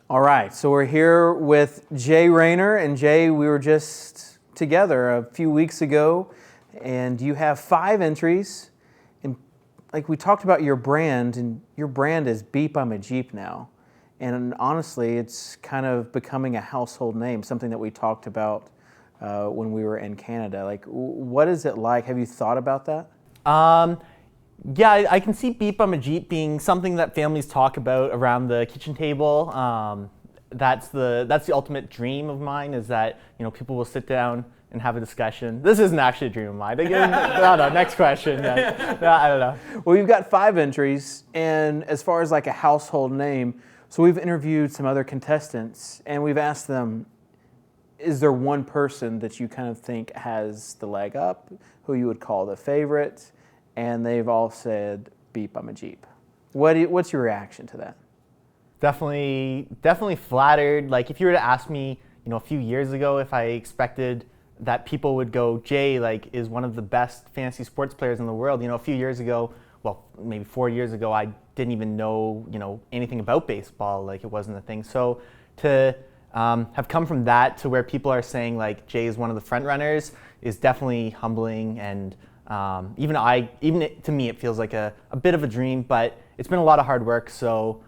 All right, so we're here with Jay Raynor, and Jay, we were just together a few weeks ago, and you have 5 entries, and like we talked about your brand, and your brand is BeepImaJeep now, and honestly, it's kind of becoming a household name, something that we talked about when we were in Canada. Like, what is it like? Have you thought about that? Yeah, I can see BeepImaJeep being something that families talk about around the kitchen table. That's the ultimate dream of mine, is that people will sit down and have a discussion. This isn't actually a dream of mine. No, next question. No, I don't know. Well, you've got 5 entries, and as far as like a household name, so we've interviewed some other contestants, and we've asked them, is there one person that you kind of think has the leg up, who you would call the favorite? And they've all said BeepImaJeep. What's your reaction to that? Definitely flattered. Like, if you were to ask me, a few years ago if I expected that people would go, Jay, is one of the best fantasy sports players in the world. A few years ago, well, maybe 4 years ago, I didn't even know, anything about baseball. Like, it wasn't a thing. So to have come from that to where people are saying Jay is one of the front runners is definitely humbling, and even to me, it feels like a bit of a dream, but it's been a lot of hard work, so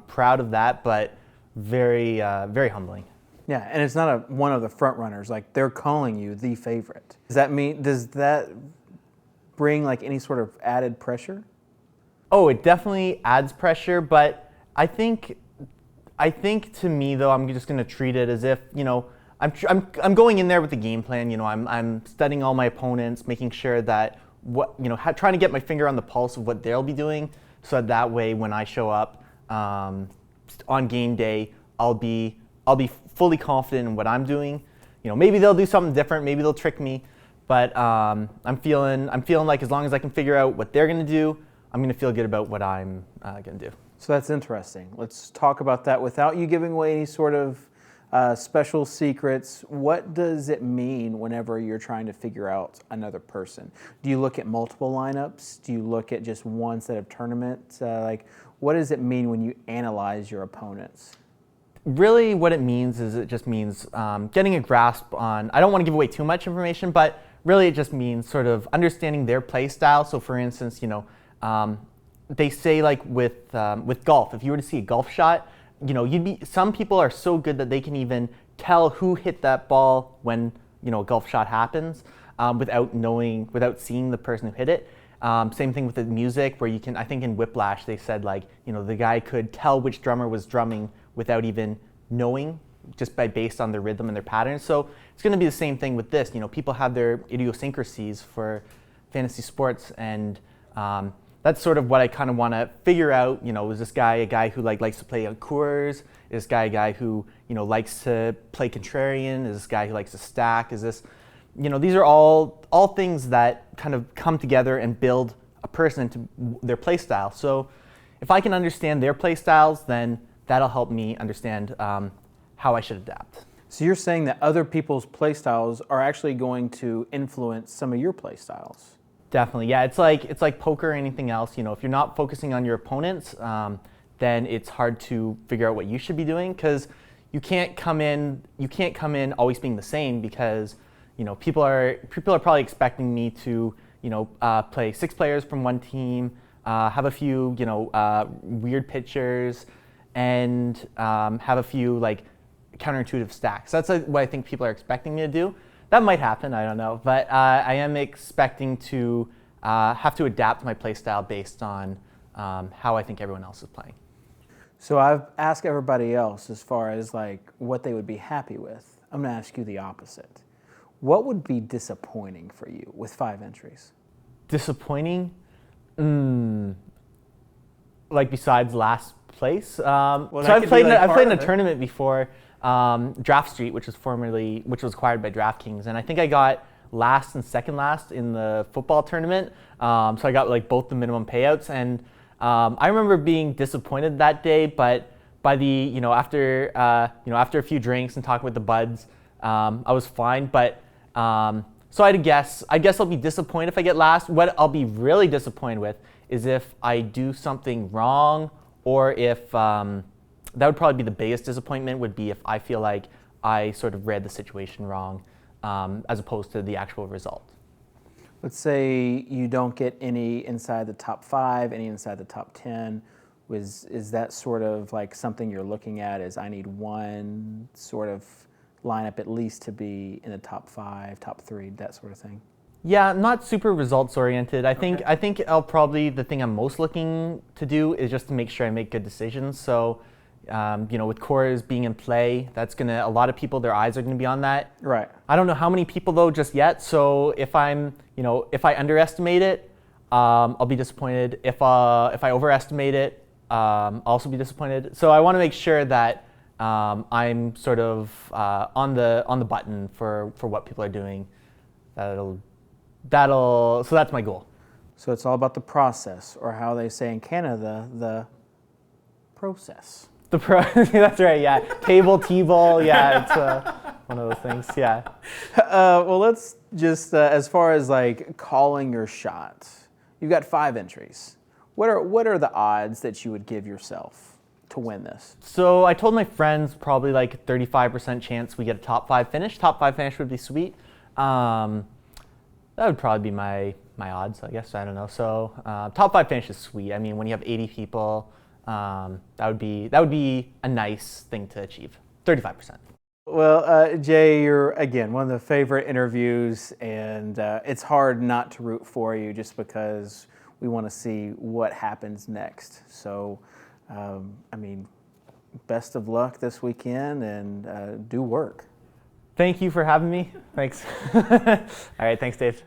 proud of that, but very, very humbling. Yeah, and it's not one of the front runners, like they're calling you the favorite. Does that bring any sort of added pressure? Oh, it definitely adds pressure, but I think to me though, I'm just gonna treat it as if, I'm going in there with the game plan. I'm studying all my opponents, making sure that trying to get my finger on the pulse of what they'll be doing, so that way when I show up on game day, I'll be fully confident in what I'm doing. Maybe they'll do something different, maybe they'll trick me, but I'm feeling like as long as I can figure out what they're gonna do, I'm gonna feel good about what I'm gonna do. So that's interesting. Let's talk about that without you giving away any sort of special secrets. What does it mean whenever you're trying to figure out another person? Do you look at multiple lineups? Do you look at just one set of tournaments? What does it mean when you analyze your opponents? Really, what it means is it just means getting a grasp on, I don't want to give away too much information, but really it just means sort of understanding their play style. So for instance, they say with golf, if you were to see a golf shot, some people are so good that they can even tell who hit that ball when a golf shot happens without seeing the person who hit it. Same thing with the music, where you can, I think in Whiplash they said the guy could tell which drummer was drumming without even knowing, just based on their rhythm and their patterns. So it's going to be the same thing with this. People have their idiosyncrasies for fantasy sports, and that's sort of what I kind of want to figure out. Is this guy a guy who likes to play on Coors? Is this guy a guy who likes to play contrarian? Is this guy who likes to stack? Is this, these are all things that kind of come together and build a person into their play style. So if I can understand their play styles, then that'll help me understand how I should adapt. So you're saying that other people's play styles are actually going to influence some of your play styles? Definitely, yeah. It's like poker or anything else. If you're not focusing on your opponents, then it's hard to figure out what you should be doing, because you can't come in always being the same, because people are probably expecting me to play 6 players from one team, have a few weird pitchers, and have a few counterintuitive stacks. That's what I think people are expecting me to do. That might happen, I don't know, but I am expecting to have to adapt my play style based on how I think everyone else is playing. So I've asked everybody else as far as what they would be happy with. I'm going to ask you the opposite. What would be disappointing for you with 5 entries? Disappointing? Besides last place? So I've played in a tournament before. Draft Street, which was acquired by DraftKings, and I think I got last and second last in the football tournament. So I got both the minimum payouts, and I remember being disappointed that day. But by the after a few drinks and talking with the buds, I was fine. But so I guess I'll be disappointed if I get last. What I'll be really disappointed with is if I do something wrong, or if that would probably be the biggest disappointment, would be if I feel like I sort of read the situation wrong, as opposed to the actual result. Let's say you don't get any inside the top 5, any inside the top 10. Is that sort of like something you're looking at, is I need one sort of lineup at least to be in the top 5, top 3, that sort of thing? Yeah, not super results oriented. I think I'll probably, the thing I'm most looking to do is just to make sure I make good decisions. So, with cores being in play, that's gonna, a lot of people, their eyes are gonna be on that. Right. I don't know how many people though just yet. So if if I underestimate it, I'll be disappointed. If I overestimate it, I'll also be disappointed. So I want to make sure that I'm sort of on the button for what people are doing. So that's my goal. So it's all about the process, or how they say in Canada, the process. That's right. Yeah, table, t-ball. Yeah, it's one of those things. Yeah. Well, let's just as far as like calling your shot, you've got 5 entries. What are the odds that you would give yourself to win this? So I told my friends probably like 35% chance we get a top 5 finish. Top 5 finish would be sweet. That would probably be my odds, I guess. I don't know. So top 5 finish is sweet. I mean, when you have 80 people, that would be a nice thing to achieve. 35%. Well, Jay, you're again one of the favorite interviews, and it's hard not to root for you just because we want to see what happens next. So, best of luck this weekend, and do work. Thank you for having me. Thanks. All right, thanks, Dave.